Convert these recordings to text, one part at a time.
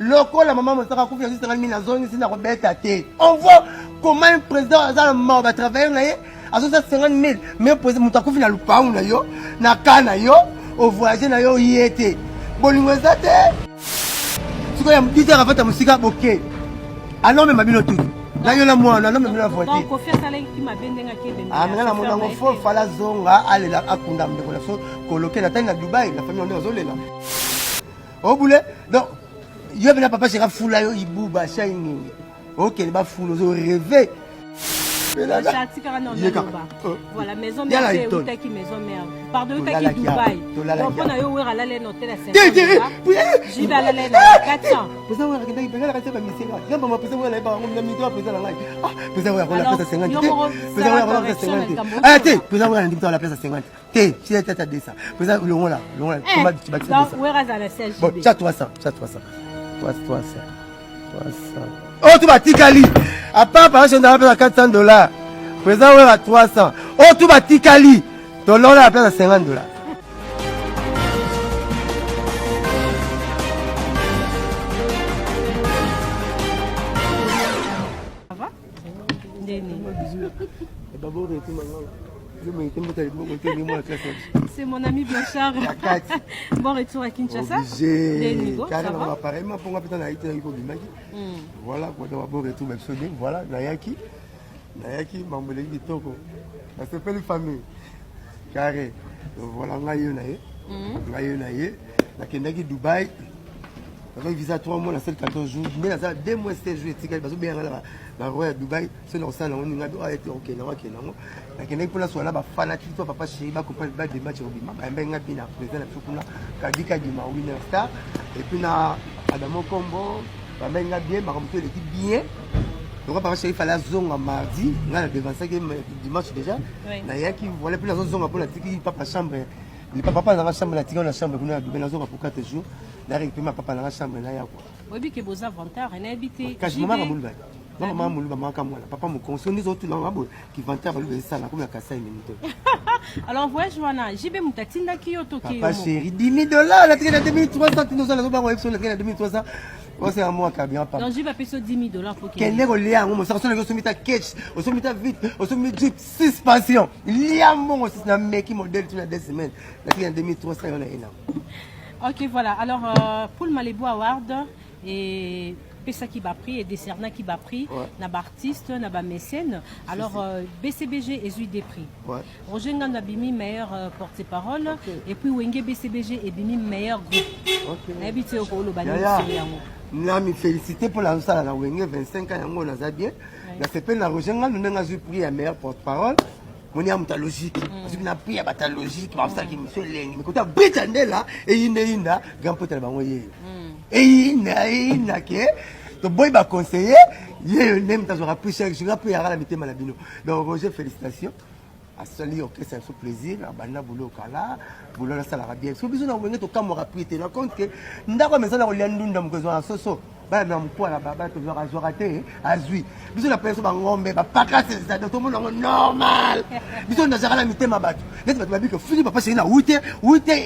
Loko la maman mosaka kufi juste 50 000 na zone ici na robeta te. On voit comment un président a mort va travailler na ye. À 50 000 mais président mutakufi na lupangu na yo na kana yo au voyager na yo yete. Bolingo za te. Siko ya mdita rafata musika boke. Alors même mabino tout. Là yo la moi, non même la voiture. Donc confiance à l'équipe m'a bendenga kebe. Ah mais la mondango fo fala zonga ale la akunda mbe la so coloquer la taille na Dubaï, la famille on est zolela. Au boulet. Donc yo bena papa sera fula yo ibuba shaini. OK, ba fulu zo rêver. Voilà, maison mère, c'est où qui maison mère. Pardon, t'as qui Dubaï. Donc on a eu où à l'aller noter la 500. J'y vais à l'aller 400. Vous avez regardé, il peut rester comme ici. Là, maman, vous avez pas on a mis toi président là. Ah, vous avez regardé la place à 50. Vous avez regardé la place à 50. Arrêtez, vous avez regardé la place à 50. T'es, si tu as dit ça. Vous avez le long là, tu vas donc où est la CG. Bon, ça 300, ça 300. 300. Oh, tu vas tikali. À part par exemple, on a à 400 $. Président, on est à 300. Oh, tu vas tikali. Ton lot, on a à place à 50 $. Ça va? C'est mon ami Blanchard. Bon retour à Kinshasa. Voilà, bon retour, voilà, Nayaki, Mambolé Toko. C'est pas une famille. Carré. Voilà, Nayonaye, la Kendaki Dubaï. Avec visa 3 mois, la seule 14 jours. Mais la salle 2 mois, 16 jours, parce que bien la roi à Dubaï, c'est dans ça, on a été ok, la Kendaki pour la soirée, la fanatique, papa chéri, va comprendre des matchs au Bima, un bien rapide, président la Fukuna, Kadika Dima, Winner Star, et puis na Adamo Combo, va bien bien, ma remontée l'équipe bien. Donc, papa chéri, il fallait la zone à mardi, on a devant ça dimanche déjà. Il y a qui voilà, puis la zone pour la tiki, papa chambre. Le papa dans la chambre, la chambre, on a devant la zone pour 4 jours. Là, il ma papa dans la chambre, là, il y a quoi. Oui, que vos avantages, on a habité. Quand je m'en vais, maman moulou maman kamala papa me conseille nous autres là qui vantait avec le ça là comme la casse minute. Alors voyage Joana, JB mutatinda ki yoto ki. Papa chéri, $10 000 la train de 2300 nous allons pas voir sur la train de 2300. C'est un mois qui bien pas. Donc JB payer $10 000 pour qu'il. Quel est le lien on ça on se met à catch, on se met à vite, on se met jeep suspension. Lien mon aussi na mec qui modèle sur la 2 semaines. La train de 2300 on est énorme. OK, voilà. Alors pour le Malibu Award et Pesa qui va pris et Desserna qui va pris, n'a pas artiste, n'a pas mécène. Alors BCBG est eu des prix. Roger Nganda Bimi meilleur porte-parole et puis Wenge BCBG et Bimi meilleur groupe. Habité au Polo Bani. N'a mi félicité pour la salle na Wenge 25 ans yango na za bien. Na sepel na Roger Nganda nous n'a eu prix à meilleur porte-parole. On est à logique. Parce qu'on a pris à la logique, parce que monsieur Leng, mais quand on a britanné là, et il y a grand pote là-bas. Et il y a que, le boy va conseiller, il y a un même temps, j'aurai pris cher, je vais payer à la météo malabino. Donc, Roger, félicitations. À celui qui c'est un plaisir, à Bana Boulot Kala, Boulot la salle arabienne. Si vous avez un camera pris, tu as compte que, nous avons mis ça dans le lien d'un besoin à Soso. Bah, mais mon poids là-bas, tu vas rater, à Zui. Bisous la personne, mais pas grâce à ça, tout le monde normal. Bisous, n'a jamais mis ma batte. N'est-ce pas, que Philippe, papa, c'est une 8h,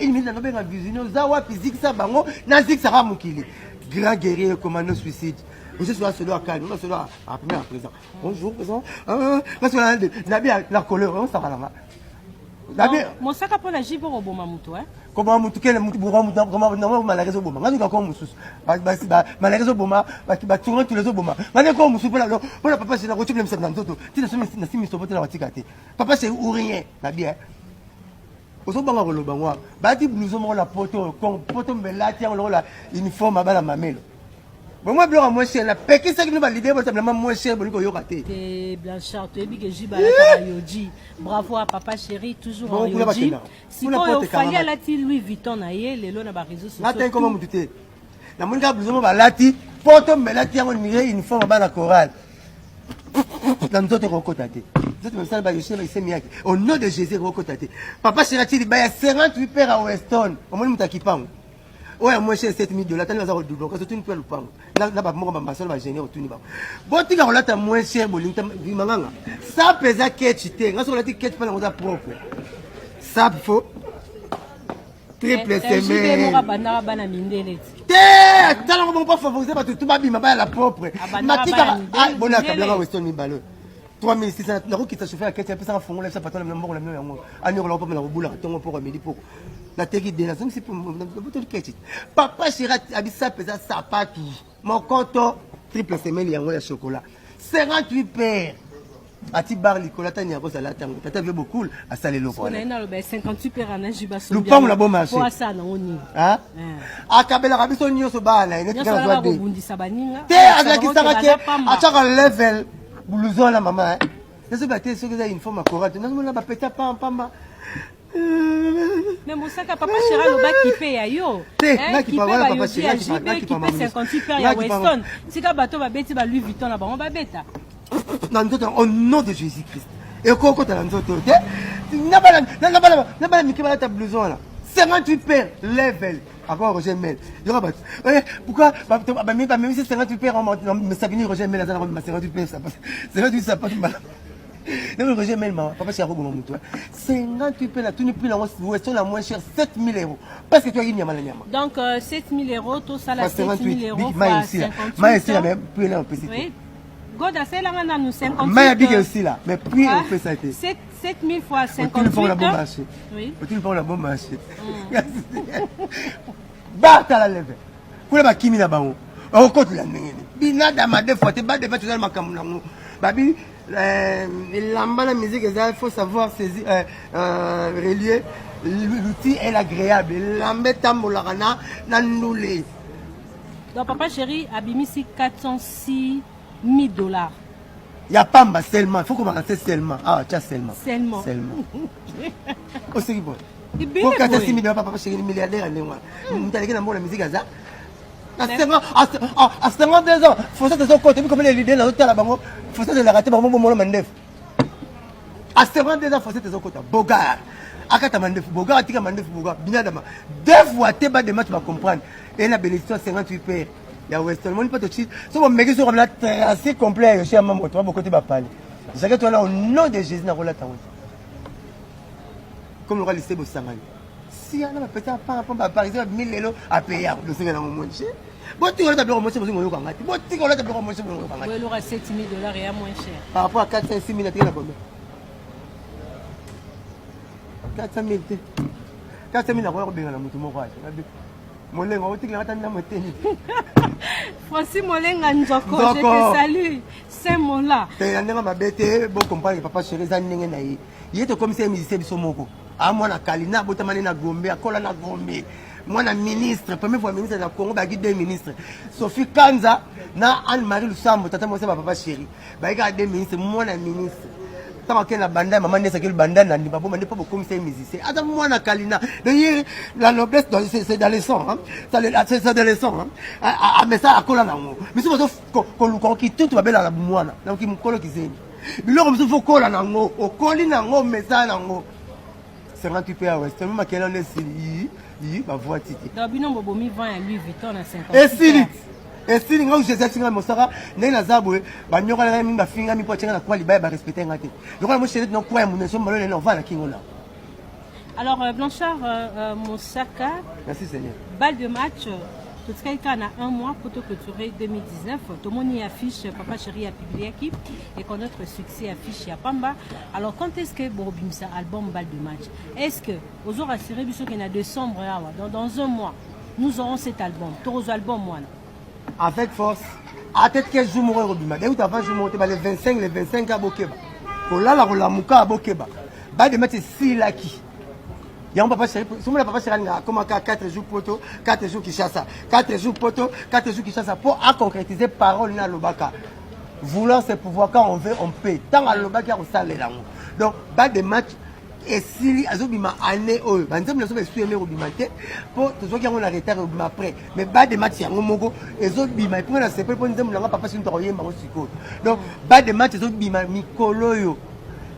il m'a dit, dans vision, Zawa, physique, ça, bango, Nazik, ça va m'oublier. Grand guerrier, commandant suicide. Je suis à celui à Cannes, je suis à premier présent. Bonjour, présent. Parce que la couleur, on s'en va là-bas. Mon sac à pour la gibre au bon mamoutou, hein? Comment mutuke le mutu bura mutu comment non malgré zo boma ngani ka ko mususu ba malgré zo boma ba tourner tous les zo boma ngani ko mususu pour la papa c'est la route même ça dans toto tu ne sais na simi sobote la watikate papa c'est ou rien na bien oso banga ko lo bangwa ba ti blouson mo la poto mbelati en la uniforme ba la mamelo. Bon, moi, je moins cher. La pékin, c'est que nous validons, c'est vraiment moins cher. Bon, nous yokaté. T'es Blanchard, tu es bien que Jibala Yoji. Bravo à papa chéri, toujours en Yoji. Si on fallait à la Louis Vuitton, naïe, les lois n'a pas réseau sur. Attends, comment vous dites? La monde a besoin de la ti, poto mbelati en miré une forme à la chorale. Dans notre recotate. Vous êtes ça, au nom de Jésus, recotate. Papa chéri, il y a 58 pères à Weston. Au moins, nous t'aquipons. Ouais, moi j'ai $7 000. T'as les avoir doublé. Quand tu ne peux le pas. Là, bah moi ma soeur va gêner autour ni ba. Bon, tu as là t'as moins cher boling t'as vu manganga. Ça pèse à ketchité. Quand on a dit ketch pas la propre. Ça faut triple semaine. Té, t'as bon pas favoriser parce que tout va bien ma la propre matika bon akabla Weston Mibalo 3600 na qui t'a chauffé à quête ça fond là ça pas le même bon la même yango ani rola pas la boula tongo pour midi pour la teki de la zone c'est pour tout quête papa Chira abisa pesa sapatu mon compte triple semaine yango ya chocolat 58 paires ati bar Nicolas tani yako sala tango tata veut beaucoup à saler loko on a une 58 paires en jiba so lupango la bon marché pour ça na oni hein akabela kabiso nyoso bana ine tika zo de bundisa baninga te avec ça ke ataka level blouson la maman c'est pas te ce que ça une forme correcte non la ba peta pamba mais Moussaka papa Chira lo ba qui paye yo qui papa Chira qui paye 58 paires ya Weston tika bato ba beti ba Louis Vuitton la ba on ba beta au nom de Jésus-Christ. Et quand tu as un blouson là, 58 paires, level. Encore Roger Mel. Pourquoi même si 58 paires, mais ça vient Roger Mel, 58 paires, ça passe. 58 ça passe mal. Non, Roger Mel, papa, c'est un gros 58 paires, là, tu ne plus la moins chère, 7 000 €. Parce que tu as gagné mal. Donc, 7 000 €, tout ça, là, 7 000 €. Mais ici, la même, puis là, on peut citer. Goda c'est là maintenant nous 58. Mais il y a aussi là, mais puis on fait ça. 7 000 fois 58. Tu ne prends la bonne marché. Oui. Tu ne prends la bonne marché. Bata la lèvre. Kula ba kimi na bango. O kote la ndenge. Bina da ma fois te ba de fait ma kamunango. Babi lamba la musique il faut savoir saisir relier l'outil est agréable. Lambe tambolana na ndoulé. Donc papa chéri abimisi 406 $1000. Il n'y a pas seulement, il faut commencer seulement. Ah, tu as seulement. Seulement. Au sérieux. Pour 406 000 $, papa chéri, milliardaire, vous allez dans la musique à ça. À 52 ans, il faut ça de son côté, comme les leaders dans l'hôtel là-bas, il faut ça de la rater, il faut mandef. À 52 ans, il faut ça de son côté. Bogart. Akata mandef, Bogart, Atika mandef, Bogart, Binadama. 2 fois, tu vas comprendre. Et la bénédiction 58 paires. Il y a Weston, on ne peut pas te dire. Si on met sur la tracé complet, je suis à maman, tu vas beaucoup te parler. Je sais que tu es là au nom de Jésus, dans la comme le roi lycée Bossamani. Si on a peut-être pas par exemple 1000 € à payer, le Seigneur a moins cher. Bon, tu as d'abord moins cher, vous avez bon, tu as d'abord moins cher, vous avez il aura 7 000 $ et à moins cher. Par rapport à 406 000 $, tu as la bonne. 400 000 €. 400 000 €, bien dans mon roi. Molenga, on dit Francis Molenga Nzoko, je te salue. C'est mon là. Tu es un ma bête, bon compagnie, papa chéri, Zanning Naï. Il est comme si un musicien de Somoko. À moi, na Kalina, Botamane na Gombe, à Kola na Gombe. Moi, na ministre, première fois ministre de la Congo, bah, guide des ministres. Sophie Kanza, na Anne-Marie Lusambo, tata moi, c'est papa chéri. Bah, il des ministres, moi, na ministre. Tant que la banda, maman n'est qu'elle banda, n'a pas beaucoup comme c'est musicien. Attends, moi, na Kalina. D'ailleurs, la noblesse, c'est dans les sons, hein. C'est dans les sons, hein. Ah, mais ça, à Kola na Ngo. Mais si vous qu'on quitte tout, tu vas bien à la moine. Donc, il me colle qui c'est. Mais là, il faut Kola na Ngo. Au Koli na Ngo, mais ça na Ngo. 58 paires à West. Mais quelle année c'est il va voir Titi. Donc, binon bobomi vend à Louis Vuitton à 50. Et si si nga je sais nga mosaka ndenge na zabwe ba nyoka na minga finga mi poche na kwa liba ba respecter ngate. Donc moi chérie non quoi mon son malone on va la kingola. Alors Blanchard Moussaka. Merci Seigneur. Balle de match tout ce qu'il y a un mois pour te clôturer 2019. Tout le monde y affiche Papa Chéri a publié équipe et que notre succès affiche à Pamba. Alors quand est-ce que Borobimsa album Balle de match? Est-ce que aux aura assuré qu'il y a décembre dans un mois nous aurons cet album. Tous les albums moi. Avec force, à tête que je mourrai au bima. Dès que tu as je monte les 25 à Bokeba. Pour là la mouka à Bokeba. Bah de mettre si là qui. Il y a un papa chéri, si mon papa chéri a comme 4 jours poto, 4 jours qui chasse, 4 jours poto, 4 jours qui chasse pour à concrétiser parole na lobaka. Vouloir c'est pouvoir quand on veut on peut. Tant à lobaka on sale là. Donc bah de match et si azobima année oh banzam leso be sueme robimate pour to zoki on arrêter robima après mais ba de match yango moko ezobima pour na sepe pour nzem langa papa sin to yemba ko siko donc ba de match ezobima mikolo yo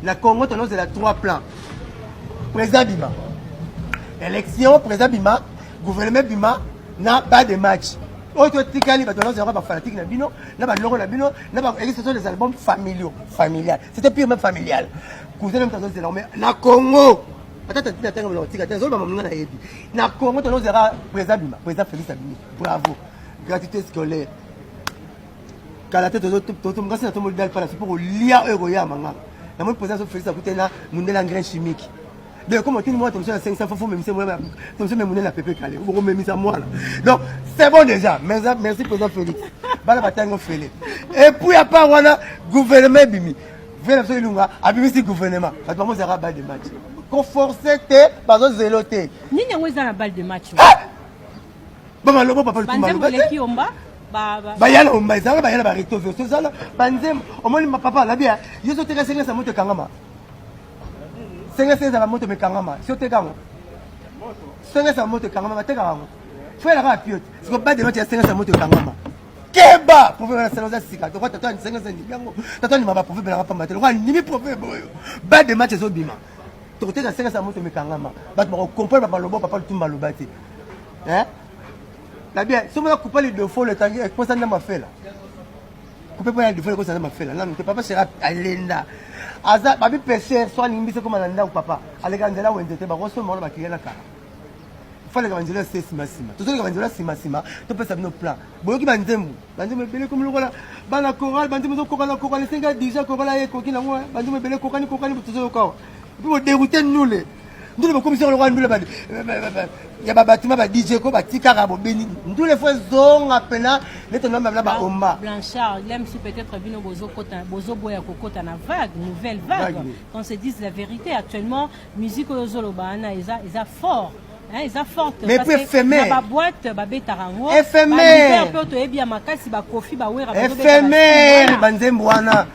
na Congo tono c'est la 3 plans président bima élection président bima gouvernement bima na ba de match autre tikali ba tono zera ba fanatique na bino na ba loro na bino na ba ce sont des albums familial c'était purement familial cousin même dans mais na Congo attends attends na Congo tono zera président bima président Félix Abimi bravo gratuité scolaire. Kala tête toto ngasi na tomo dal pala c'est pour lia euro ya manga. Na mo présence Félix a coûté na mundela engrais chimique. Donc comme tu moi tu me 500 faut même c'est moi tu me mundela pépé calé. Vous même ça moi là. Donc c'est bon déjà. Merci président Félix. Bala batango Félix. Et puis à part wana gouvernement bimi. Vela so ilunga abimi si gouvernement. Parce que moi ça rabat de match. Qu'on forcer te bazo zéloté. Ni nyango za na balle de match. Ba malobo papa le Banzem boleki omba. Bayala omba ezala bayala ba recto verso ezala banzem omoni ma papa la bien yeso teka senga sa moto kangama senga senga ba moto me kangama si oteka ngo senga sa moto kangama bateka ngo fera ka piot siko ba de match senga sa moto kangama keba pour faire la sika to kwata to senga senga yango tato ni maba pour faire la pamba te kwa ni mi prophète boyo ba de match zo bima to teka senga sa moto me kangama ba to comprendre ba lobo papa le tumba lobati hein. La bien, si on a coupé les deux fois, le temps que ça n'a pas fait là. Coupé pas les deux fois, que ça n'a pas fait là. Non, mais papa sera à l'enda. Aza, babi pêcheur, soit n'importe comme un anda ou papa. Allez, quand là où on était, bah, reçoit mon qui est là. Il faut les grandir c'est sima. Tout ça les grandir sima. Tu peux savoir nos plans. Bon, qui bandem, belé comme le voilà. Bana coral, bandem zo coral, les 5 gars déjà coral là, coquille là, bandem belé coquille, tout ça encore. Puis vous déroutez nous les. Nous les commissaires le roi nous les bad. Il y a bâtiment ba DJ ko ba tikara bo beni. Nous les fois zong apena, les ton même là ba omba. Blanchard, il aime si peut-être bino bozo boya kokota na vague, nouvelle vague. Qu'on se dise la vérité actuellement, musique ozolo ba na isa fort. Hein, isa forte. Mais peu éphémère. Ba boîte ba betarango. Éphémère. Ba pe to ebia makasi ba kofi ba wera ba éphémère banzembo wana.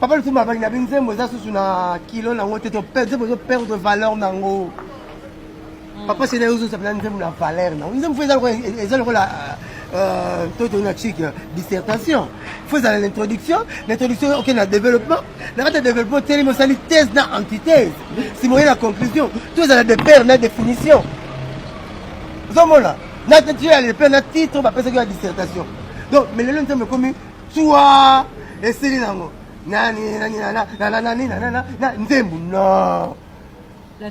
Papa le tout m'a bagna binzembo za susu na kilo na ngote to perdre valeur nango. Papa c'est des ça plan de la valeur non ils ont fait la toute une chic dissertation faut dans l'introduction OK na développement le développement tellement ça thèse na antithèse si moi la conclusion tout ça de paire na définition zomola na tu as le na titre ba penser que la dissertation donc mais le temps me comme toi et c'est nango nani nzembu non.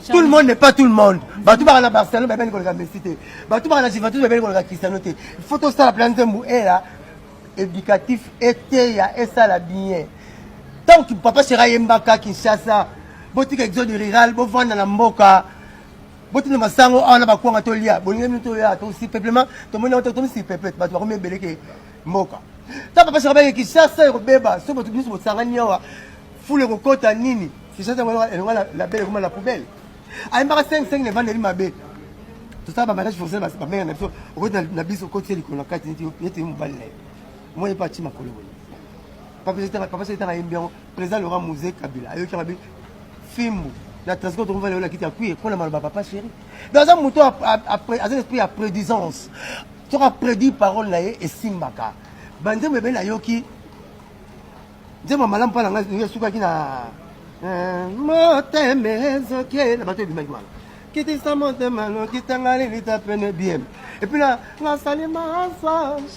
Tout le monde n'est pas tout le monde. Batou ba na Barcelone ba ben ko la Messi. Batou ba na Juventus ba ben ko la Cristiano te. Photo ça la plante mou est là éducatif était ya et ça la bien. Tant que papa sera Yembaka Kinshasa, botika exode rural, bo vendre na mboka. Botina masango ana ba kwanga to lia. Bolinga to ya to si peuplement, to mona to si peuple batou ba beleke mboka. Tant papa sera Kinshasa e beba, so botu biso botsangani wa. Fule ko kota nini? Kinshasa la belle comme la poubelle. A mbaka 5 ne vendre mabe. Tout ça ba mariage forcé ba mère na biso. O na biso ko tieli ko na kati nti mo balle. Moi pas ti makolo. Papa c'était un bien président Laurent Mouzé Kabila. Ayo ki mabe fimbu. La transport on va la quitter à cuire pour la mal papa chéri. Dans un mouton après un esprit à prédisance. Tu auras prédit parole na et simbaka. Bande me ben ayoki. Nzema malamu pa na ngai suka kina Motemezo qui la bateau du Magmal. Qui dit ça montemano, qui t'engale, il t'a peine bien. Et puis là, la salima,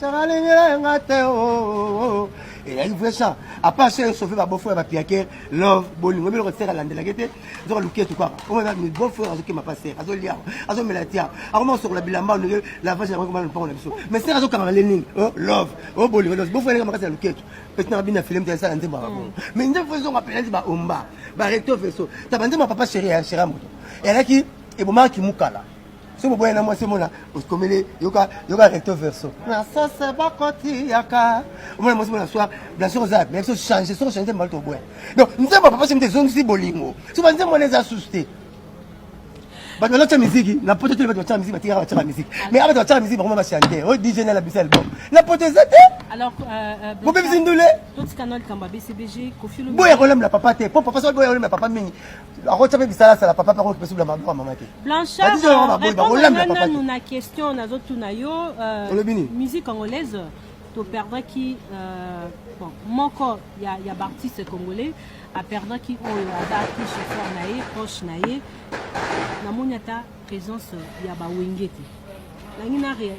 charalé, ngateo. Et là, il voulait ça. À part ça, il sauvé ma beau-frère, ma piaquer, love, boling. On me le retire à l'andelagete. Ils ont looké tout quoi. On a mis beau-frère, à ce qui m'a passé. À ce liard, à ce melatia. À comment sur la bilamba, la vache, comment on prend la biseau. Mais c'est à ce qu'on a les oh, love, oh, boling. Beau-frère, il m'a passé à looké. Peut-être bien film de ça dans des mais nous faisons appeler ba omba ba recto verso ta bande ma papa chéri chéra moto et là qui et bon qui mukala so bo na moi c'est mon là comme les yoka recto verso na ça c'est pas côté yaka moi moi c'est soir bien sûr ça mais ça changer mal to boy donc nous pas papa c'est des zones si bolingo so bande moi les assuster ba de la musique na pote tu vas musique tu vas la musique mais avec la musique vraiment va chanter oh DJ na la bisel bon la pote ça alors vous pouvez zindule tout ce canal kamba BCBG Kofi Olomide boya kolem la papa te papa ça boya kolem papa mingi a rotabe bisala ça la papa par contre sur la maman te Blanchard nous na question na zotu na yo musique congolaise to perdre qui bon moko ya artiste congolais a perdre qui o ada qui chauffeur naé proche naé na moniata présence ya ba wengete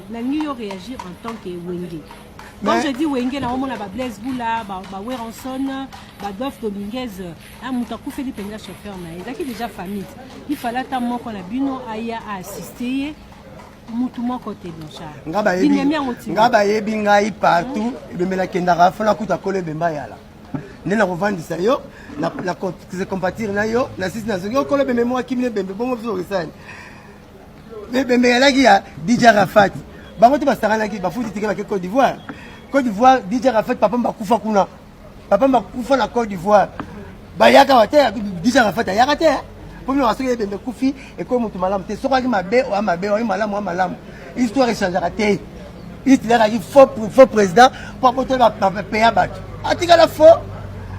nangi yo réagir en tant que wenge. Quand je dis wenge na omona ba Blaise Boula ba Weranson ba Dolph Dominguez a mutaku fait penga chauffeur naé zaki déjà famille il fallait ta moko na bino aya assister Moutouma côté Bonchar. Ngaba yebi ngai partout ebemela kendaka fona kuta kole bemba yala. Nena kovandisa yo na se compatir na yo na sisi na zongo kole bembe mo akimile bembe bongo biso resani. Bembe yala ki ya DJ Rafat. Bango te basarana ki bafuti tike ba Côte d'Ivoire. Côte d'Ivoire DJ Rafat papa mbakufa kuna. Papa mbakufa na Côte d'Ivoire. Bayaka wate DJ Rafat ayaka te. Pour nous rassurer bembe kufi et comme mutu malamu te soka ki mabe o mabe o malamu. Histoire échangera té. Hitler a dit faux président pour apporter la paix à battre. Atika la faux.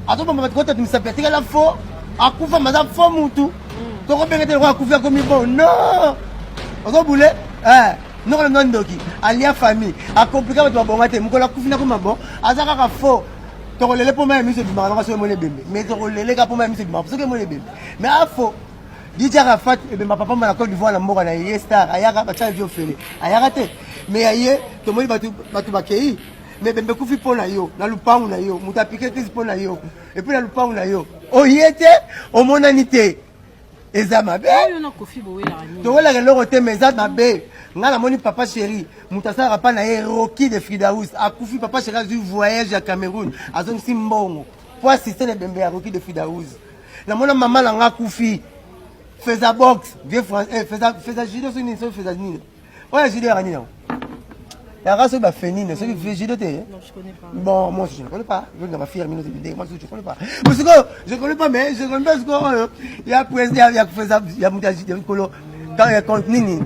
Attends, maman, quand tu me sapes, atika la faux. Akufa madame faux mutu. Tu repères le roi akufa comme bon. Non. On va bouler. Non le nom doki. Alia famille. A compliqué votre bon matin. Mukola kufina comme bon. Azaka faux. Tu relèves pour moi monsieur Bimara, on va se mon bébé. Mais tu relèves pour moi monsieur Bimara, parce que mon bébé. Mais à faux. DJ Rafat et ma papa m'a Côte d'Ivoire la mort na yé star ayaka ba tcha vio fele ayaka te mais ayé to moni batu bakei mais bembe kufi pona yo na lupangu na yo muta piquer crise pona yo et puis na lupangu na yo o yete o monanité ezama be yo na kofi bo wela ni to wela le roté mais ezama be ngala moni papa chéri mutasa rapa na ye Rocky de Fridaous akufi papa chéri du voyage à Cameroun azon simbongo pour assister le bembe à Rocky de Fridaous na mona maman la ngakufi Faiza box, vieux français, faiza judo, c'est une faiza nine. Ouais, judo à nine. La race va fénine, c'est que judo Non, je connais pas. Bon, moi je ne connais pas. Je vais faire minute de moi je ne connais pas. Parce que je ne connais pas, mais je connais pas ce qu'on il y a président, il y a faiza, il y a montage de colo. Quand il y a compte nini.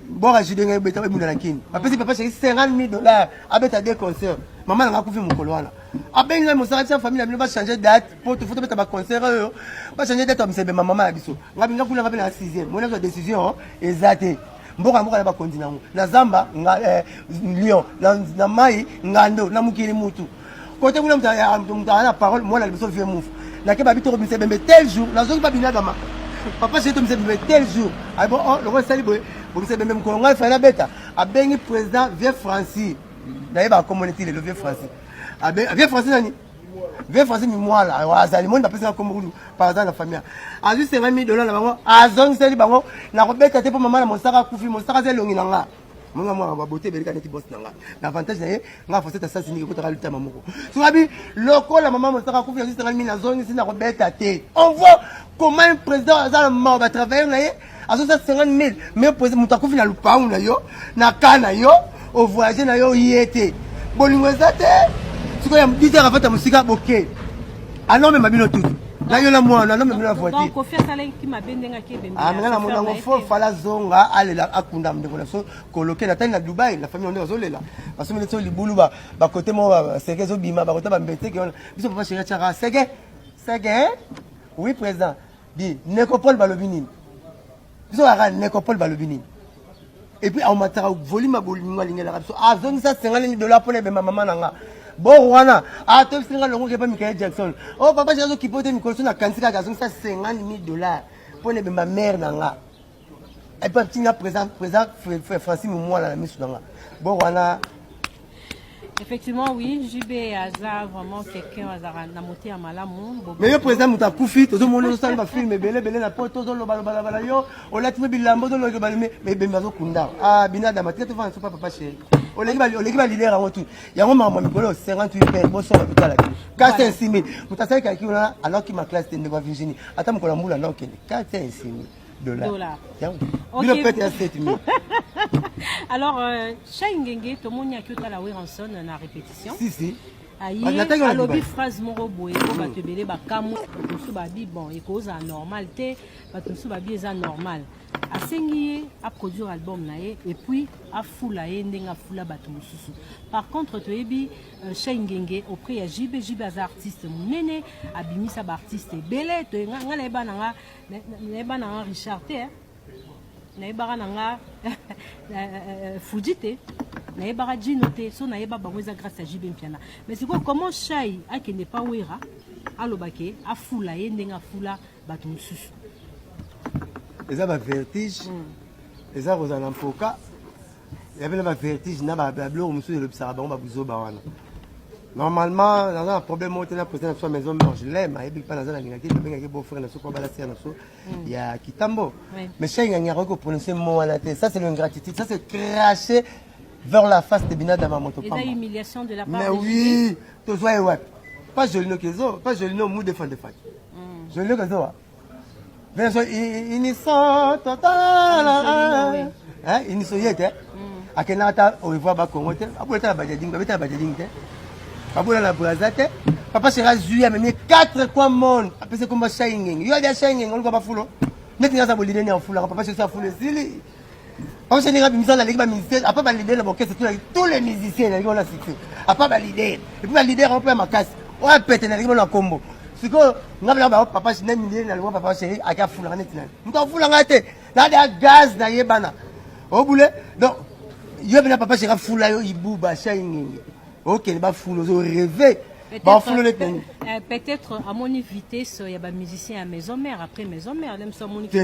Bon, judo ngai beta be muna nakini. Après c'est papa chéri $50,000 avec deux concerts. Maman n'a pas fait mon coloana. Après il mon sa famille va changer date pour te photo mettre ba concert va changer date comme c'est maman na biso. Ngabinga kula ngapela 6e. Mon décision exacte. Mboka na ba continent. Na Zamba Lyon, na Mai ngando na mukili mutu. Côté kuna mtana parole moi na biso vie move. Na ke ba bito ko bembe tel jour, na zo ba binagama. Papa j'ai tombé tel jour. Ah bon, le roi Saliboué, vous savez même qu'on a fait la bêta. A bien président vieux Francis. D'ailleurs, la communauté le vieux Francis. A bien vieux Francis nani. Vieux Francis moi là, wa zali monde appelle ça comme par exemple la famille. A juste $50,000 là-bas. A zone sali bango, na robeta te pour maman na mosaka kufi, mosaka zelongi nanga. Moi moi beauté belika neti boss nanga. L'avantage c'est nga faut cette assassin ko ta luta mamoko. Soabi loko la maman mosaka kufi juste $50,000 na zone ici na robeta te. On voit comment un président va travailler là à 50,000 mais président mutakufi na lupangu na yo na kana yo au voyager na yo yete bolingo ezate siko ya DJ Rafat musika boke alors même mabino tout na yo la moi na même la voiture donc ofia sala ki mabendenga ke bembe na na mona ngo fala zonga alela akunda mndeko na so coloquer na tani na Dubai la famille on est zolela parce que les libulu ba côté mo c'est que zo bima ba côté ba mbete que biso papa chéri tchara c'est oui président dit Nécopole balobini biso ara Nécopole balobini et puis on matara volume bolinga lingela biso a zone ça $50,000 pour les maman nanga bon wana a to singa longo ke pa Michael Jackson oh papa j'ai zo kipote mikolo na kansika ka zone ça $50,000 pour les ma mère nanga et puis petit présent Francis moi la mise nanga bon wana. Effectivement, oui, JB Aza, vraiment quelqu'un à monter à Malamou. Mais le président Moutakufi, tout le monde a film, belé la porte, tout le monde yo, on l'a trouvé bilambo dans le balmé, mais Bembazo Kunda. Ah, Binada, ma tête, tu vas pas chéri. On l'a leader à tout. Il y a un moment, Mikolo, 58 pères, bon, sur l'hôpital. 4,6 000. Moutassai, quelqu'un alors qu'il m'a classé de Virginie. Attends, mon colamoula, non, $4,6 000. Alors, Chaingenge, tout le monde a que la Ranson en répétition. Si. Aïe, alobi phrase moro boye ko batebele bakamu tout babi bon et cause normalité tout babi est normal asengi a produire album nae et puis a fula ndenga fula batu mususu. Par contre toyebi Chaingenge auprès ya JB Aza artiste munene abimisa ba artiste belé to ngala eba nanga Richard T naebaka nanga Fujite naebaka Gino te so naeba bango eza grâce à JB Mpiana. Mais c'est quoi comment Chai akende pa wera alobake afula ye ndenga fula bato mususu eza ba vertige eza kozala mpoka ya bela ba vertige na ba blog mususu le bisara bango ba buzo ba wana Normalement, dans un problème, on a posé la maison, mais je l'aime. Il n'y a pas dans un il y a Kitambo. Mais chez il y a pour prononcer mot à la tête. Ça, c'est l'ingratitude. Ça, c'est cracher vers la face de Bina dans ma moto. Et la humiliation de la part mais oui, tu vois, ouais. Pas joli no kezo, pas joli no mou de fan de fan. Joli no kezo. Bien sûr, innocent total. Hein, innocent yete. Akenata au revoir ba Congo te. Abuleta ba jading, ba beta ba jading te. Abula la brazate. Papa sera zuya mais 4 quoi monde. Après c'est comme shining. You are the shining, on va fulo. Neti ngaza bolide ni en fulo, papa c'est ça fulo sili. Papa c'est ninga bimisa la ligue ministère, après ba leader la boquette tous les musiciens là, ils ont la succès. Après ba leader. Et puis ba leader on peut ma casse. Ouais, pété na ligue na combo. Siko ngabla ba papa c'est nemi na ligue papa chéri aka fulo neti na. Muto fulo ngate. Na de gaz na yebana. Au boule. Donc yo bena papa sera fulo yo ibu ba shining. Ok, il va rêver. Peut-être à mon vitesse, il y a des musiciens à maison mère, après maison mère, même ça mon c'est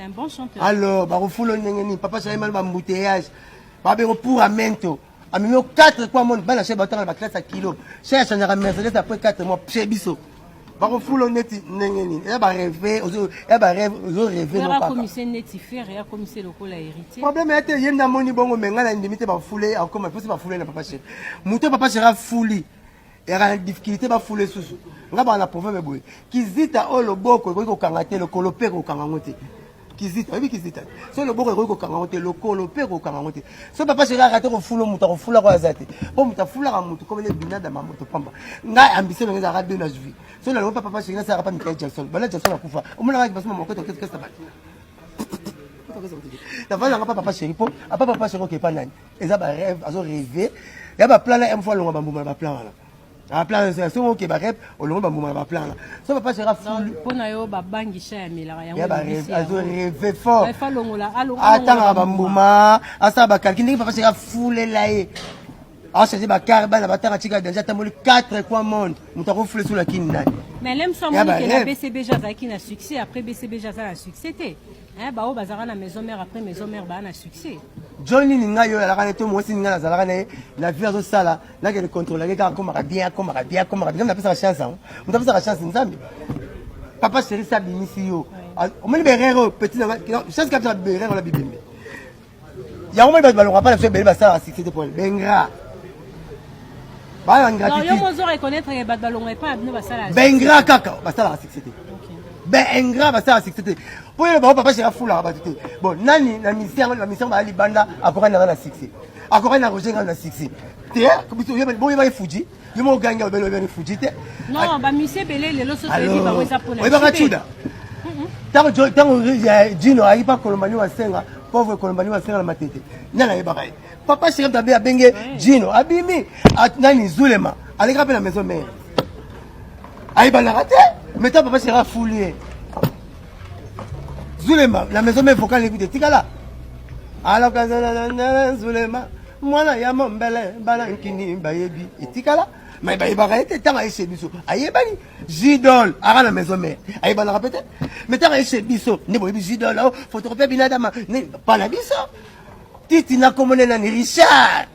un bon chanteur. Alors, papa c'est un embouteillage. Pour amento. A mis 4 quoi mon bana chez battant la classe à kilo. Chez a changé la Mercedes après 4 mois chez biso. Bako fulo neti nengeni ya ba rêver ozo ya ba rêve ozo rêver non papa commissaire neti faire ya commissaire lokola héritier problème était yenda moni bongo menga na ndimité ba fulé akoma possible ba fulé na papa chez muto papa sera fuli era difficulté ba fulé susu ngaba na problème boy kizita o loboko ko kangate le kolope ko kangangote kizita oui kizita so loboko ko kangangote le kolope ko kangangote so papa sera raté ko fulo muto ko fula ko azate po muta fula ka muto comme les binada ma moto pamba nga ambition nga za de na vie. So na papa papa chéri ça pas Michael Jackson. Bala Jackson a kufa. O mona parce que mon côté qu'est-ce que ça va. La voilà papa chéri po, papa chéri qui pas nani. Et ça ba rêve, azo rêver. Ya ba plan là une fois longa ba mbuma ba plan là. A plan c'est so OK ba rêve, o longa ba mbuma ba plan là. So papa chéri fou. Pona yo ba bangisha ya milara yango. Ya ba rêve, azo rêver fort. Ba fa longola, alo. Atanga ba mbuma, asa ba kalkini papa chéri fou les laé. Ah, c'est des carbone, la bataille a déjà tamoli 4 quoi monde. Nous t'avons foulé sous la quine. Mais l'aime sans que la BCB Jaza qui a succès, après BCB Jaza a succès. Hein, bah, au bazar na maison mère, après maison mère, bah, a succès. Johnny Ningayo, la ranette, moi aussi, Ninga, la ranette, la vie de ça là, là, il y a le contrôle, la gars, comme bien, on appelle ça la chance, on appelle ça la chance, papa, chéri, ça, binissio. On met le béréro, petit, chance qu'il y a le béréro, la bible. Il y a un moment, il va le rappeler, il va faire ça, c'est pour le bengra. Non, yo mozo reconnaître que badbalonga pas abno basala. Bengra kaka, basala la succès. Bengra basala la succès. Pour le papa c'est la foule là batité. Bon, nani la mission ba libanda akora na succès. Akora na roger na succès. Té, comme tu yo bon il va Fuji. Yo mo ganga belo belo Fuji té. Non, ba monsieur belé le loso tedi ba weza pona. Oui, ba chuda. Tango Gino aipa Colombani wa senga, pauvre Colombani wa senga la matete. Nana yeba kai. Papa chéri tabe abenge Gino abimi nani Zulema allez rappeler la maison mère aiba la raté mais toi papa sera foulé Zulema la maison mère faut qu'on l'écoute tikala alors que Zulema mwana ya mombele bala nkini bayebi etikala mais bayebi raté tanga chez biso ayebani Gidol ara la maison mère aiba la répéter mais tanga chez biso ne boyebi Gidol photocopie binadama ne pas la biso Titi na komone na ni Richard.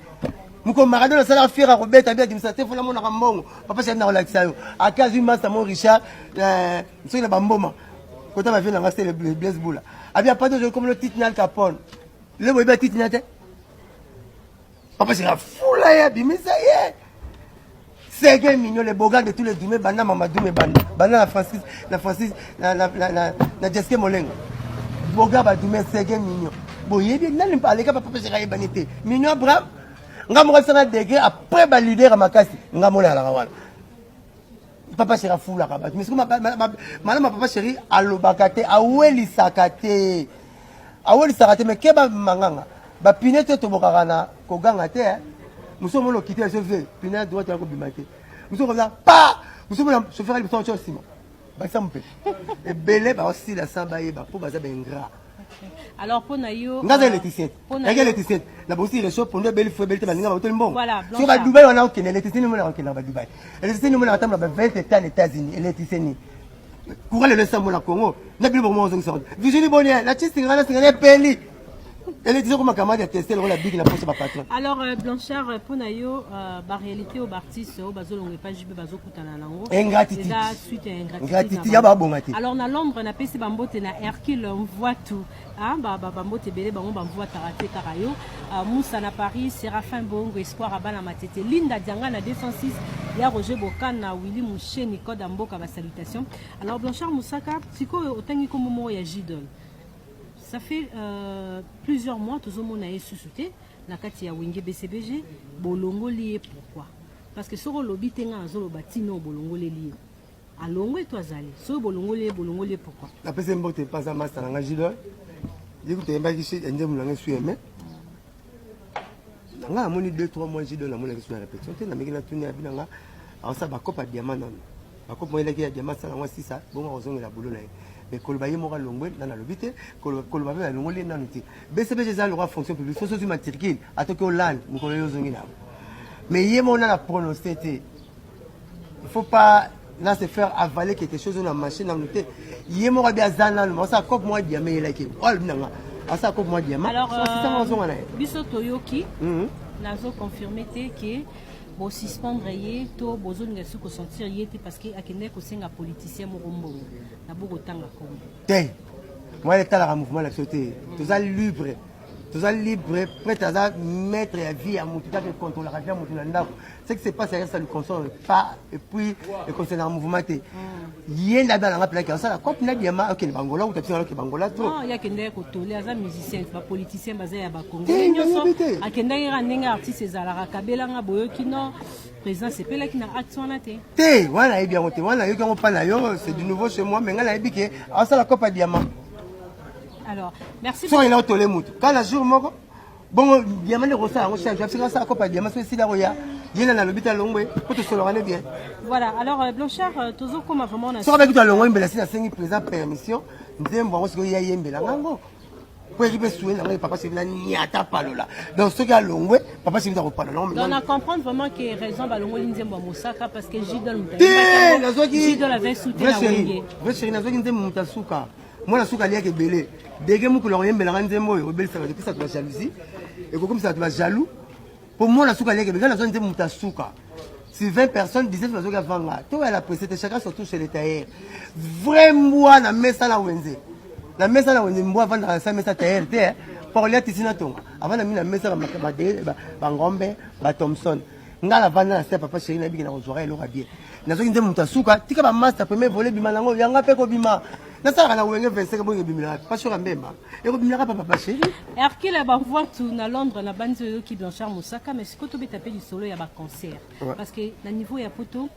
Muko Maradona sala faire Robert abia administrateur faut la mona mbongo. Papa c'est na relaxa yo. Akazi master mon Richard c'est na bamboma. Kota ma vie na ngase le Blaise Boula. Abia pas de comme le Titi na Capone. Le boy ba Titi na te. Papa c'est la foula ya bimisa ye. 5 millions les bogas de tous les Doumé banda Mamadou me banda. Banda la Francis na Jeske Molengo. Boga ba Doumé 5 millions. Bon, il y a des gens qui parlent de papa c'est banité. Mignon Abraham, nga mo resana degré après ba leader à makasi, nga mo la rawala. Papa sera fou la rabat. Mais madame papa chéri alobakate aweli sakate. Aweli sakate mais keba manganga. Ba pinete to bokana ko ganga te. Muso mo lo quitter chauffeur, pinete droite ko bimate. Muso comme ça, pa, muso mo chauffeur il besoin de Simon. Ba ça me fait. Et belé ba aussi la samba ba pour baza bengra. Alors pour nayo ngaza l'électricien yake l'électricien la bosi le shop pour ne belle fois belle tabaninga ba bon voilà sur ba Dubaï on a aucun électricien nous on a aucun ba Dubaï électricien nous on a attendre ba 20 ans aux États-Unis électricien courant le laisse au Congo n'a plus bon moment on Virginie Bonnier la tiste ngana singana peli elle est comme camarade tester le la big la poste patron. Alors Blanchard pour nayo ba réalité au artiste au bazolonge pas jibe bazokutana nango ingratitude là suite à ingratitude ya ba bongati. Alors na Londres na pesi bambote na Hercule on voit tout hein ba bambote belé bango ba voit karaté karayo Moussa na Paris Séraphin Bongo Espoir abana matete Linda Dianga na 206 ya Roger Bokana Willy Mouché Nico Damboka ba salutation. Alors Blanchard Moussaka siko otangi comme moment ya Jidol. Ça fait plusieurs mois que nous avons suscité la carte ya Wenge BCBG bolongo lié pourquoi parce que sur le lobby tenga azolo batino bolongo lié alongo et toi zali so bolongo lié pourquoi la personne mbote pas à master nga Jidol diku te mba kishi ende mulanga sueme nga amoni 2-3 mois Jidol amona kishi na répétition te na mekina tuni ya binanga asa ba kopa diamant nan ba kopa mo eleki ya diamant sala ngwa 6 bonga ozongela bolo na mais koloba ye moko longwe na lobité koloba be longwe na nuti BCBG za le roi fonction publique faut surtout matricule atoke Hollande mukolo yozongi na mais ye mona la pronosté il faut pas là se faire avaler quelque chose dans la machine na nuti ye moko bien zana no ça cop moi diamant ye like all binanga asa cop moi diamant alors biso toyoki nazo confirmer que bon suspendre yé to bozone nga suko sentir yé parce que akende ko senga politicien mo rombo na boko tanga ko té moi l'état la mouvement la société tous libre prêt à mettre la vie à mon tout à fait contrôler la vie à mon tout c'est que c'est pas ça le concerne pas et puis le concerne un mouvement té yé là dans la plaque ça la cop na diama OK bangola ou tapis que bangola trop non ya kende ko tolé aza musicien ba politicien baza ya ba Congo nyonso akende nga nenga artiste ezala kabela nga boyoki no président c'est pela qui na action na té voilà et bien on voilà yo quand pas na yo c'est du nouveau chez moi mais nga na ebike ça la cop à diamant. Alors, merci beaucoup. Il a tolé mutu. Quand la jour moko bon diamant de rosa on change parce que ça copa diamant c'est là roya. Il na l'hôpital longwe pour te soloraner bien. Voilà, alors Blanchard toujours comme vraiment on a so avec toi longwe mbela sina sengi président permission nzembo ngo siko ya yembela ngango. Pour équipe soué na papa c'est na niata palola. Donc ce gars longwe papa c'est na palola. On a comprendre vraiment que raison ba longwe nzembo Mosaka parce que Jidol Jidol avait soutenu la Wenge. Vrai chéri na zoki nzembo mutasuka. Moi la souka lié que belé dès que nous collons mbela nzembo yo bel faire que ça te jalousie et comme ça tu vas jaloux pour moi la souka lié que la zone nzembo mutasuka si 20 personnes 17 personnes qui vanga toi la presse chacun surtout chez les tailleurs vraiment na mesa la wenze mbo avant dans sa mesa tailleur té pour les tisina tonga avant na mina mesa ba ngombe ba Thompson ngala vanda na papa chéri na biki na kozora eloko bien nazo nzembo mutasuka tika ba master premier volet bima nango yanga pe ko bima na sala na wenge 25 bonge bimila pas sur mbemba et ko bimila papa chéri Hercule ba voir tout na Londres na banzo qui Blanchard Moussaka mais sikoto betaper du solo ya ba concert parce que na niveau ya poto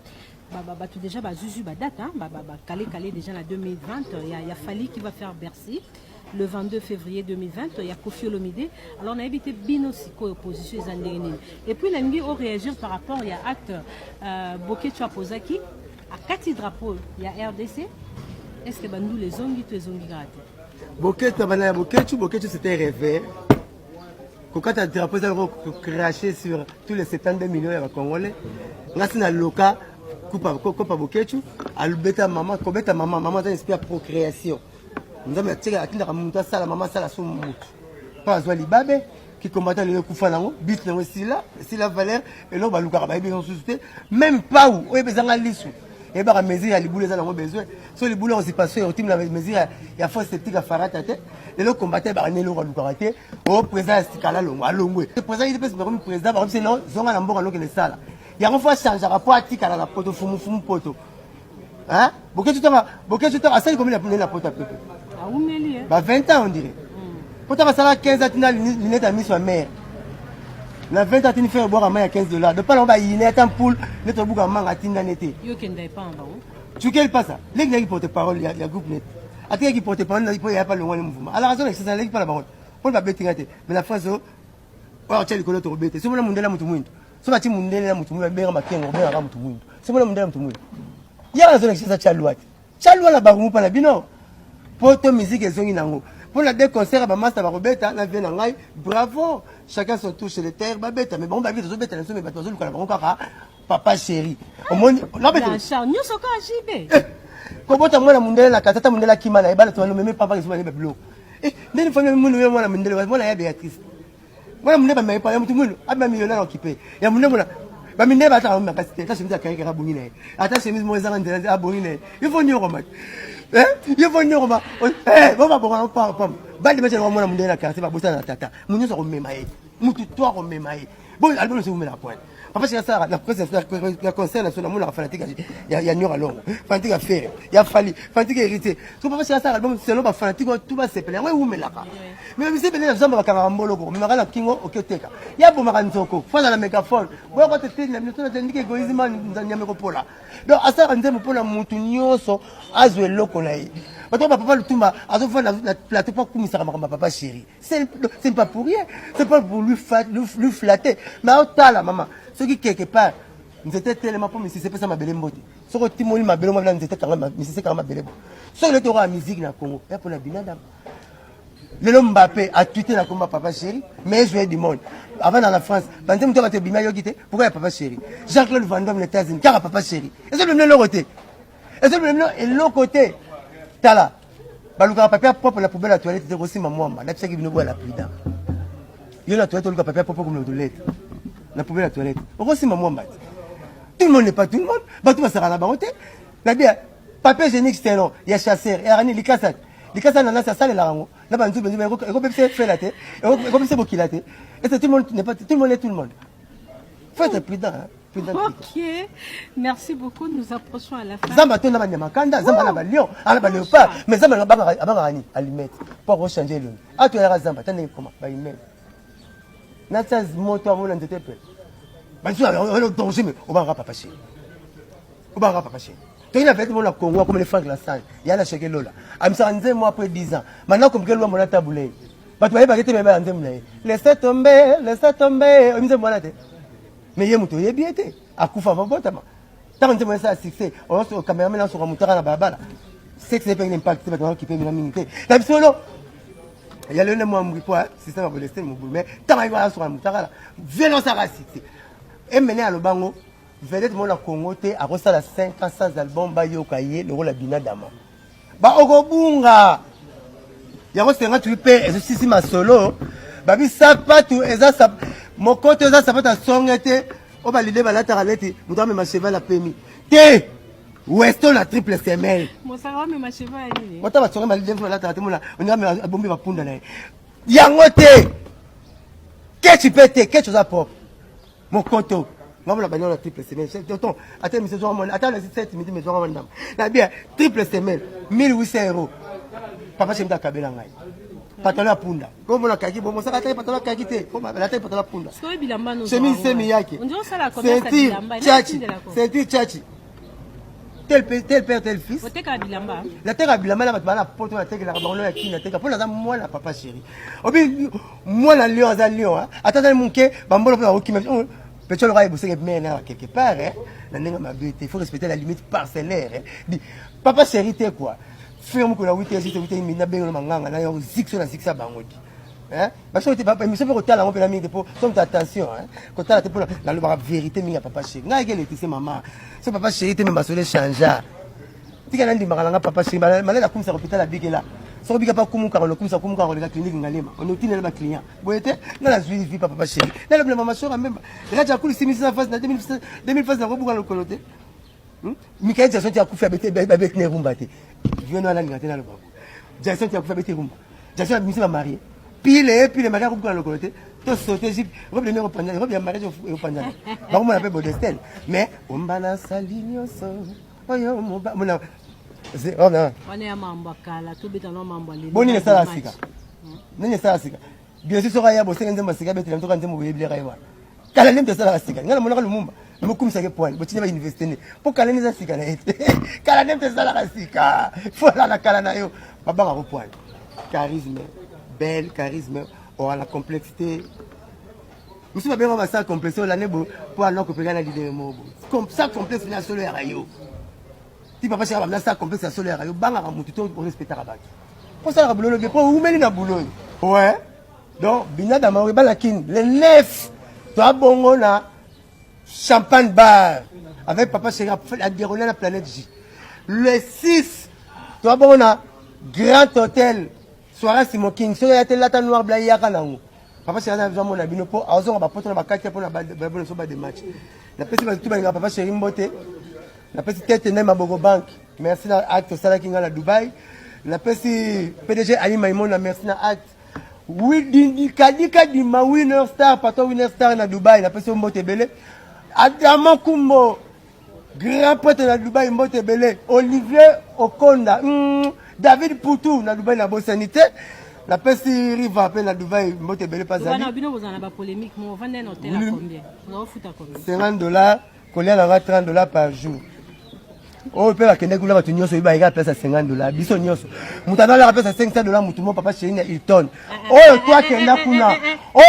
ba tout déjà ba zuzu ba date hein ba calé déjà na 2020 il y a Fali qui va faire Bercy le 22 février 2020 il y a Kofi Olomide alors on a évité bino siko opposition ezandeni et puis l'engi au réagir par rapport il y a acte Boketu Apozaki à 4 drapeaux il y a RDC. Est-ce que nous les ongi tu les ongi gratte Boketu c'était rêvé quand tu drapeau ça craché sur tous les 72 millions de Congolais ngasi na loka coupa Boketu albeta maman kobeta maman ça inspire procréation nous avons tiré à qui la remonta ça la maman ça la sous mutu pas azwa libabe qui combattait le kufa nango bit nango si la valeur et là ba luka ba bien société même pas où o bezanga lisu et ba mesure ya libule za nango besoin so libule on s'est passé au team la mesure ya force sceptique à farata te et le combattait ba nelo ka luka te au président stikala longo alongwe le président il peut comme président ba c'est non zonga na mboka loke le sala ya on faut changer rapport atikala la poto fumu poto hein Boketu ta asali comme la poto pepe bah 20 ans on dirait. Pourtant ça a 15 ans tu as lunette à mis sur mère. La 20 ans tu fais boire à main à $15. De pas on va y net en poule, notre bouga manga tinda nete. Yo kende pas en bas. Tu quel pas ça? Les gars qui portent parole il y a groupe net. À qui porte parole il y a pas le mouvement. À la raison c'est ça les pas la parole. On va bêter mais la phrase oh tu le coloto bêter. C'est mon mundela mutu mwindu. So ba ti mundela mutu mwindu bera makengo bera mutu mwindu. C'est mon mundela mutu mwindu. Ya raison c'est ça chalouat. Chalouat la barumu pa la bino. Poto musique ezongi nango pour la deux concerts ba master ba robeta na vient ngai bravo chacun son touche les terres ba beta mais bon ba beta zo beta na so mais ba tozo lukala ba kaka papa chéri au monde la beta Charles nyoso ka jibe kobota mwana mundele na katata mundele kimana ebala to même papa qui mwana blo ndeni famille munu mwana mundele mwana ya Béatrice mwana mundele ba mai pa mutu munu aba millionnaire occupé ya mundele mwana ba minde ba ta ma kasite ta chemise akari ka bungina ata chemise mo ezanga ndela abungina il faut nyoko ma il faut nyoko ma bon ba bon pa ba de mettre mwana mundele na quartier ba bota na tata munyo so ko mema mutu to ko mema bon album c'est vous me la pointe papa c'est ça la presse la concert national mon la fanatique ya nyora longo fanatique a faire ya fali fanatique hérité so papa c'est ça album c'est non ba fanatique tout va s'appeler ouais vous me la pas mais c'est bien les hommes ba karambolo ko mais la kingo oketeka ya bo makanzoko faut dans la mégaphone ouais quand tu na minute na ndike egoisme ndanyame ko pola donc asa nzembo pola mutu nyoso azwe loko na yi Parce que papa le tout ma, à ce fois la plateau pas comme ça ma papa chéri. C'est pas pour rien, c'est pas pour lui flatter. Mais au la maman, ce qui quelque part, nous étions tellement pour mais si c'est pas ça ma belle mbote. Ce que tu m'as ma belle mbote, nous étions quand même, mais c'est quand même ma belle mbote. Ce que tu auras musique na Congo, et pour la binadam. Le Mbappé a tweeté la combat papa chéri, mais je vais du monde. Avant dans la France, quand tu vas te bima yogité, pourquoi il y a papa chéri? Jean-Claude Van Damme les États-Unis, car papa chéri. Et c'est le même côté. Et c'est le même et l'autre côté. Tala, baluka papier propre la poubelle à toilette c'est aussi maman la psy qui vient boire la pluie dans. Il y a la toilette le papier propre comme la toilette. La poubelle à toilette. Aussi maman tout le monde n'est pas tout le monde. Bah tout va se rendre là-bas. La bien papier hygiénique c'est non, il y a chasseur, il y a rani likasa. Likasa nana ça sale la rango. Là bas tout le monde et comme c'est fait la tête. Et comme c'est beaucoup la tête. Et tout le monde n'est pas tout le monde est tout le monde. Faut être prudent. Ok, merci beaucoup. Nous approchons à la fin. Zamba tona ba nyamakanda, zamba na ba lion, ala ba léopard, mais zamba na ba rani allumette pour changer le. Ah tu as zamba, t'as comment ba imet. Na ça moto à mon entité peu. Ba tu as le danger mais on va papa chez. On va papa chez. Tu as fait mon Congo comme les Franck la salle. Il y a la chèque lola. Am ça 11 mois après 10 ans. Maintenant comme que loi mon taboulé. Ba tu vas pas que même en laissez tomber, on me moi là. Mais il y a muto yebiete akufa vabotama tant que ça succès on se caméraman là sur mutara na babala c'est que c'est pas un impact c'est pas qui peut me minute la solo il y a le nom moi quoi système va laisser mon mais tant il va sur mutara là violence à succès et mener à lobango vedette mon la Congo te a reçu la 500 albums ba yo kaye le rôle la binadama ba okobunga ya ko 58 pe et ceci ma solo ba bi sapatu eza sap mon compte ça va ta songete on va l'idée la taraleti nous doit me cheval la permis té Weston la triple semelle mon ça va me cheval ali on va songa l'idée la taraleti on a me bombi va punda na yango té que tu peux té que tu as propre mon compte on va la triple semelle c'est tonton attends monsieur Zoran attends le 7 midi mais Zoran madame la bien triple semelle 1800 €. Papa c'est m'ta ngai patala punda comme la kaki bon ça la taille patala kaki te comme la taille patala punda c'est mi semi yake on dirait ça la commerce bilamba c'est tchachi tel père tel fils o teka bilamba la terre bilamba la bana poto la terre la banlo yaki na teka pour la moi la papa chéri obi moi la lion za lion attends mon ke bambolo pour qui peut-être le rail bosser mais quelque part la nenga ma beauté il faut respecter la limite parcellaire papa chéri t'es quoi film ko la 8h mina bengo manganga na yo zikso na ziksa bangodi parce que papa mais ça peut rotala on peut la mine pour comme attention quand tu pour la vérité minga papa chéri nga ngene tise maman ce papa chéri te même basole changer tika nandi makalanga papa chéri malela kumisa hôpital la bigela so biga pas kumuka ko kumisa kumuka ko la clinique ngalema on otine ba client boyete na la suivi papa chéri na le maman sora même là tu as coulé 6000 face na 2000 face na ko buka le coloté Michael Jackson tu as coupé avec Nerumba te viens dans la ligne dans le banc Jackson tu as coupé avec Nerumba Jackson a va marier pile mariage coupe dans le côté to sauter jip robe le numéro pendant robe mariage au pendant ba on appelle Bodestel mais on bana saligno so oyo mo na c'est oh non on est à mambakala tout beta no mambali boni ça la sika nene ça la sika bien sûr sera ya bosenga nzemba sika beta ntoka nzemba boyebile kaiwa kala nembe ça la sika ngala mona lumumba mokumisa ke point botine ba université ne pour kala neza sika na ete kala nembe ça la sika voilà la kala na yo baba ko point charisme belle charisme ou la complexité monsieur va bien on va ça complexité la nebo pour alors que pegana l'idée mo comme ça complexe na solo ya rayo ti papa chéri ba ça complexe na solo ya rayo banga mutu to respecter ba pour ça la boulot pour ou meli na boulot ouais donc binada ma ba la kin le 9 toi bongo na champagne bar avec papa chéri a déroulé la planète J Le 6, toi, bon, on a Grand Hôtel, soirée smoking, sur la télé, la noire, blaye, yaka, nango. Papa, c'est un avion, mon abino, pour, à on va porter la carte pour la des matchs. La petite, tout, papa, chéri, mbote. La petite tête, Nema Bogo Bank, merci à Acte, Sala Kinga, à Dubaï. La petite PDG, Ali Maïmona, merci à Acte. Oui, Kadika, Dima, Winner Star, Pato Winner Star, à Dubaï, la petite mbote belé. Adama Kumbo, grand prêtre à Dubaï, mbote belé. Olivier Okonda, David Poutou, à Dubaï, la bonne sanité. La peste riva à Dubaï, mbote belé, pas zali. Vous en avez polémique, mais on vend un hôtel à combien? On va foutre à combien? $50, combien on a $30 par jour. Oh, peut la kende kula batu nyoso iba ika place à $50. Biso nyoso. Mutana la place à $500 mutumo papa chéri na Hilton. Oh, toi kenda kuna. Oh,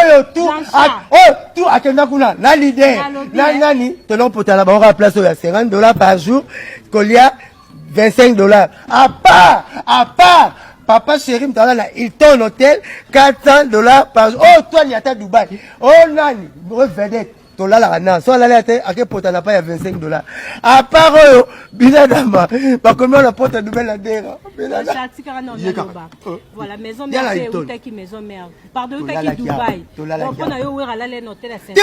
tout akenda kuna. La leader. Nani, te l'on peut la barre à place à $50 par jour. Colia $25. À part. Papa chéri mutana la Hilton Hotel $400 par jour. Oh, toi ni à Dubaï. Oh, nani, vedette. Tola la rana, soit la lettre, à quel pot on n'a pas $25. À part eux, Binadama, par combien on apporte un nouvel adhérent? Voilà, maison mère, c'est qui maison mère. Pardon, où qui Dubaï. On a eu à la laine hôtel à $500.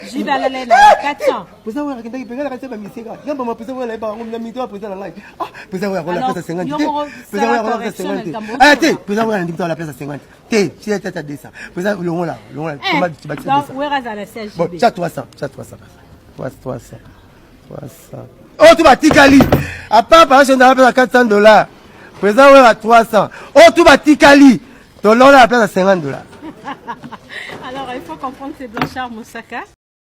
J'y vais à la laine à 400. Vous savez, il y a quelqu'un qui a mis ça. Il y a un peu de temps, on a mis toi pour ça. Ah, vous savez, on a la place à 50. Vous savez, on a la place à 50. Arrêtez, vous savez, on a la place à 50. T'es, si elle t'a dit ça. Vous savez, le rond là, tu vas donc, où est-ce à la CGB? Bon, tu as 300. Oh, tu vas Tikali. À part, par exemple, on a la place à $400. Présent, on a 300. Oh, tu vas Tikali. Donc là, on a la place à $50. Alors, il faut comprendre que c'est Blanchard Moussaka.